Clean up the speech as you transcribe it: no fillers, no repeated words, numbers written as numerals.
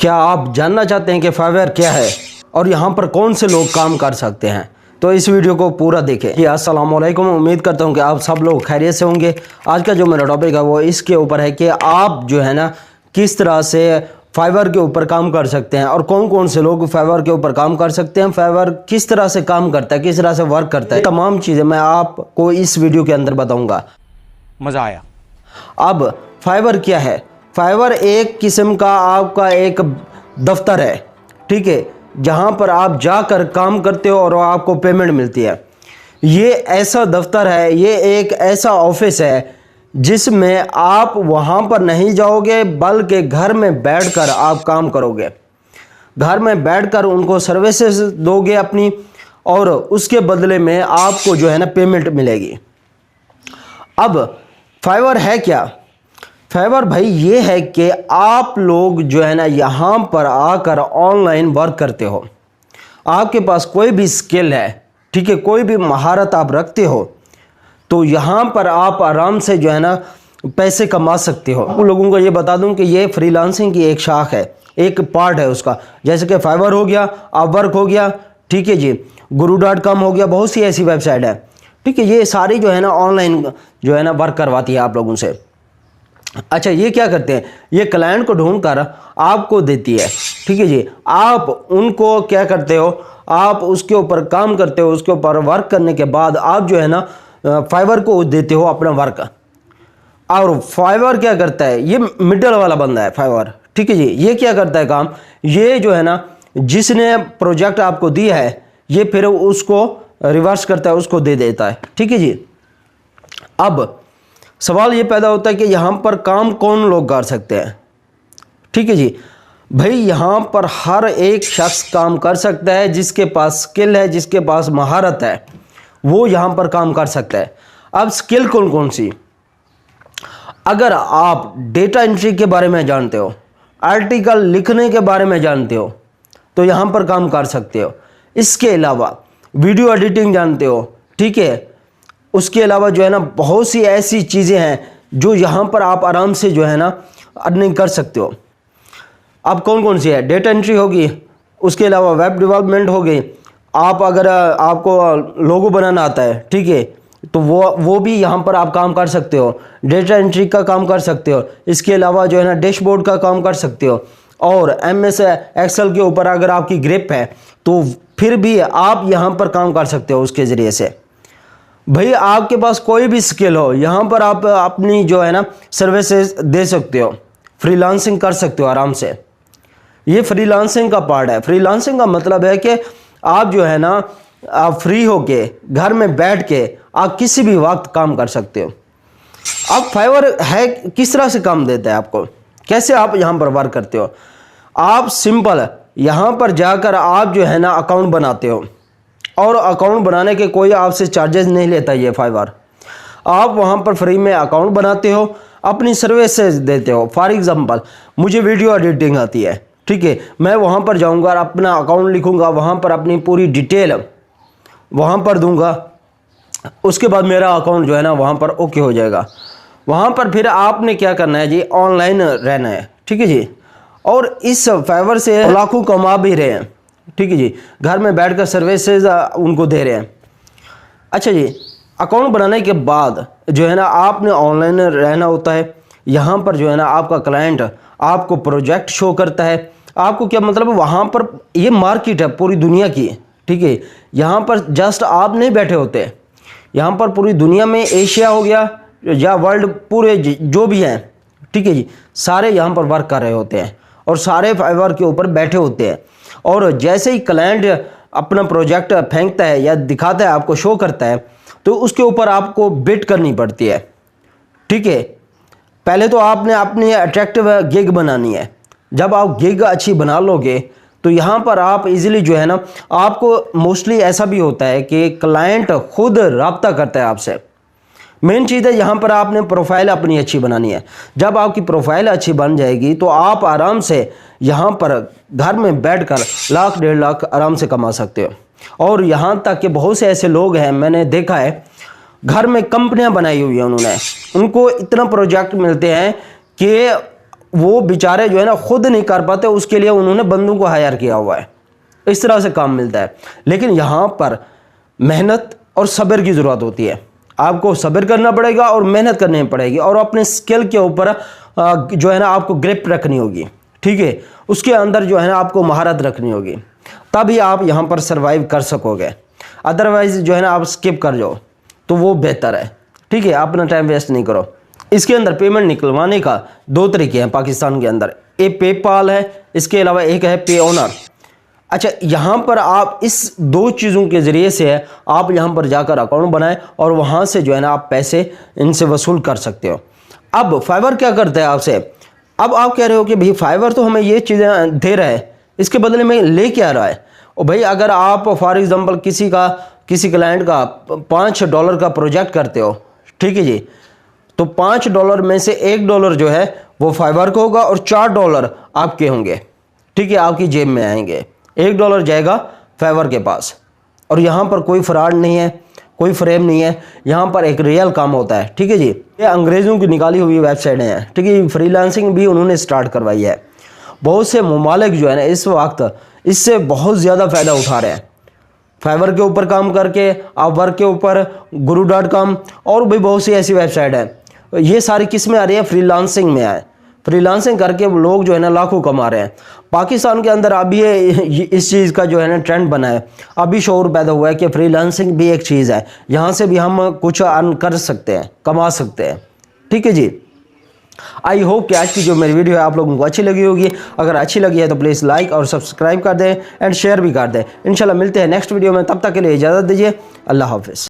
क्या आप जानना चाहते हैं कि फाइवर क्या है और यहाँ पर कौन से लोग काम कर सकते हैं? तो इस वीडियो को पूरा देखें। जी अस्सलाम वालेकुम, उम्मीद करता हूँ कि आप सब लोग खैरियत से होंगे। आज का जो मेरा टॉपिक है वो इसके ऊपर है कि आप जो है ना किस तरह से फाइवर के ऊपर काम कर सकते हैं और कौन कौन से लोग फाइवर के ऊपर काम कर सकते हैं, फाइवर किस तरह से काम करता है, किस तरह से वर्क करता है, तमाम चीज़ें मैं आपको इस वीडियो के अंदर बताऊँगा। मज़ा आया। अब फाइवर क्या है? फाइवर एक किस्म का आपका एक दफ्तर है, ठीक है, जहां पर आप जाकर काम करते हो और आपको पेमेंट मिलती है। ये ऐसा दफ्तर है, ये एक ऐसा ऑफिस है जिसमें आप वहां पर नहीं जाओगे बल्कि घर में बैठकर आप काम करोगे। घर में बैठकर उनको सर्विसेज दोगे अपनी और उसके बदले में आपको जो है ना पेमेंट मिलेगी। अब फाइवर है क्या? फाइवर भाई ये है कि आप लोग जो है ना यहाँ पर आकर ऑनलाइन वर्क करते हो। आपके पास कोई भी स्किल है, ठीक है, कोई भी महारत आप रखते हो, तो यहाँ पर आप आराम से जो है ना पैसे कमा सकते हो। उन लोगों को ये बता दूं कि ये फ्रीलांसिंग की एक शाख है, एक पार्ट है उसका। जैसे कि फाइवर हो गया, अपवर्क हो गया, ठीक है जी, guru.com हो गया, बहुत सी ऐसी वेबसाइट है, ठीक है। ये सारी जो है ना ऑनलाइन जो है ना वर्क करवाती है आप लोगों से। अच्छा, ये क्या करते हैं? ये क्लाइंट को ढूंढ कर आपको देती है, ठीक है जी। आप उनको क्या करते हो? आप उसके ऊपर काम करते हो, उसके ऊपर वर्क करने के बाद आप जो है ना फाइवर को देते हो अपना वर्क। और फाइवर क्या करता है? ये मिडल वाला बंदा है फाइवर, ठीक है जी। ये क्या करता है काम? ये जो है ना जिसने प्रोजेक्ट आपको दिया है, ये फिर उसको रिवर्स करता है, उसको दे देता है, ठीक है जी। अब सवाल ये पैदा होता है कि यहाँ पर काम कौन लोग कर सकते हैं, ठीक है जी। भाई यहाँ पर हर एक शख्स काम कर सकता है, जिसके पास स्किल है, जिसके पास महारत है, वो यहाँ पर काम कर सकता है। अब स्किल कौन कौन सी? अगर आप डेटा एंट्री के बारे में जानते हो, आर्टिकल लिखने के बारे में जानते हो, तो यहाँ पर काम कर सकते हो। इसके अलावा वीडियो एडिटिंग जानते हो, ठीक है, उसके अलावा जो है ना बहुत सी ऐसी चीज़ें हैं जो यहाँ पर आप आराम से जो है ना अर्निंग कर सकते हो। अब कौन कौन सी है? डेटा एंट्री होगी, उसके अलावा वेब डेवलपमेंट हो गई। आप अगर आपको लोगो बनाना आता है, ठीक है, तो वो भी यहाँ पर आप काम कर सकते हो। डेटा एंट्री का काम कर सकते हो। इसके अलावा जो है ना डैशबोर्ड का काम कर सकते हो। और MS एक्सेल के ऊपर अगर आपकी ग्रिप है तो फिर भी आप यहाँ पर काम कर सकते हो उसके ज़रिए से। भाई आपके पास कोई भी स्किल हो, यहाँ पर आप अपनी जो है ना सर्विसेज दे सकते हो, फ्रीलांसिंग कर सकते हो आराम से। ये फ्रीलांसिंग का पार्ट है। फ्रीलांसिंग का मतलब है कि आप जो है ना आप फ्री होके घर में बैठ के आप किसी भी वक्त काम कर सकते हो। अब फाइवर है किस तरह से काम देता है आपको, कैसे आप यहाँ पर वर्क करते हो? आप सिंपल यहाँ पर जाकर आप जो है ना अकाउंट बनाते हो और अकाउंट बनाने के कोई आपसे चार्जेस नहीं लेता ये फाइवर। आप वहाँ पर फ्री में अकाउंट बनाते हो, अपनी सर्विसेज देते हो। फॉर एग्जांपल मुझे वीडियो एडिटिंग आती है, ठीक है, मैं वहाँ पर जाऊँगा और अपना अकाउंट लिखूँगा, वहाँ पर अपनी पूरी डिटेल वहाँ पर दूँगा, उसके बाद मेरा अकाउंट जो है ना वहाँ पर ओके हो जाएगा। वहाँ पर फिर आपने क्या करना है जी? ऑनलाइन रहना है, ठीक है जी। और इस फाइवर से लाखों कमा भी रहे हैं, ठीक है जी, घर में बैठकर सर्विसेज उनको दे रहे हैं। अच्छा जी, अकाउंट बनाने के बाद जो है ना आपने ऑनलाइन रहना होता है। यहाँ पर जो है ना आपका क्लाइंट आपको प्रोजेक्ट शो करता है। आपको क्या मतलब, वहाँ पर ये मार्केट है पूरी दुनिया की, ठीक है। यहाँ पर जस्ट आप नहीं बैठे होते, यहाँ पर पूरी दुनिया में, एशिया हो गया या वर्ल्ड पूरे जो भी हैं, ठीक है जी, सारे यहाँ पर वर्क कर रहे होते हैं और सारे फाइवर के ऊपर बैठे होते हैं। और जैसे ही क्लाइंट अपना प्रोजेक्ट फेंकता है या दिखाता है, आपको शो करता है, तो उसके ऊपर आपको बिड करनी पड़ती है, ठीक है। पहले तो आपने अपनी अट्रैक्टिव गिग बनानी है। जब आप गिग अच्छी बना लोगे तो यहाँ पर आप इजीली जो है ना, आपको मोस्टली ऐसा भी होता है कि क्लाइंट खुद रब्ता करता है आपसे। मेन चीज़ है यहाँ पर आपने प्रोफाइल अपनी अच्छी बनानी है। जब आपकी प्रोफाइल अच्छी बन जाएगी तो आप आराम से यहाँ पर घर में बैठकर लाख 1.5 लाख आराम से कमा सकते हो। और यहाँ तक कि बहुत से ऐसे लोग हैं, मैंने देखा है, घर में कंपनियाँ बनाई हुई हैं उन्होंने, उनको इतना प्रोजेक्ट मिलते हैं कि वो बेचारे जो है ना खुद नहीं कर पाते, उसके लिए उन्होंने बंदों को हायर किया हुआ है। इस तरह से काम मिलता है। लेकिन यहाँ पर मेहनत और सब्र की ज़रूरत होती है। आपको सब्र करना पड़ेगा और मेहनत करनी पड़ेगी, और अपने स्किल के ऊपर जो है ना आपको ग्रिप रखनी होगी, ठीक है। उसके अंदर जो है ना आपको महारत रखनी होगी, तभी आप यहाँ पर सर्वाइव कर सकोगे। अदरवाइज जो है ना आप स्किप कर जाओ तो वो बेहतर है, ठीक है। अपना टाइम वेस्ट नहीं करो। इसके अंदर पेमेंट निकलवाने का 2 तरीके हैं पाकिस्तान के अंदर। एक पेपाल है, इसके अलावा एक है पे ओनर। अच्छा, यहाँ पर आप इस 2 चीज़ों के ज़रिए से आप यहाँ पर जाकर अकाउंट बनाएं और वहाँ से जो है ना आप पैसे इनसे वसूल कर सकते हो। अब फाइवर क्या करता है आपसे? अब आप कह रहे हो कि भाई फाइवर तो हमें ये चीज़ें दे रहा है, इसके बदले में ले क्या रहा है? और भाई अगर आप फॉर एग्ज़ाम्पल किसी क्लाइंट का $5 का प्रोजेक्ट करते हो, ठीक है जी, तो $5 में से $1 जो है वो फाइवर को होगा और $4 आपके होंगे, ठीक है, आपकी जेब में आएंगे। $1 जाएगा फाइवर के पास। और यहाँ पर कोई फ्रॉड नहीं है, कोई फ्रेम नहीं है, यहाँ पर एक रियल काम होता है, ठीक है जी। ये अंग्रेज़ों की निकाली हुई वेबसाइटें हैं, ठीक है। फ्रीलांसिंग भी उन्होंने स्टार्ट करवाई है। बहुत से ममालिक जो है ना इस वक्त इससे बहुत ज़्यादा फ़ायदा उठा रहे हैं। फाइवर के ऊपर काम करके, अपवर्क के ऊपर, guru.com और भी बहुत सी ऐसी वेबसाइट है। ये सारी किस में आ रही है? फ्रीलांसिंग में आए। फ्रीलांसिंग करके लोग जो है ना लाखों कमा रहे हैं। पाकिस्तान के अंदर अभी इस चीज़ का जो है ना ट्रेंड बना है, अभी शौर पैदा हुआ है कि फ्रीलांसिंग भी एक चीज़ है, यहाँ से भी हम कुछ अर्न कर सकते हैं, कमा सकते हैं, ठीक है जी। आई होप कि आज की जो मेरी वीडियो है आप लोगों को अच्छी लगी होगी। अगर अच्छी लगी है तो प्लीज़ लाइक और सब्सक्राइब कर दें एंड शेयर भी कर दें। इंशाल्लाह मिलते हैं नेक्स्ट वीडियो में, तब तक के लिए इजाज़त दीजिए। अल्लाह हाफिज़।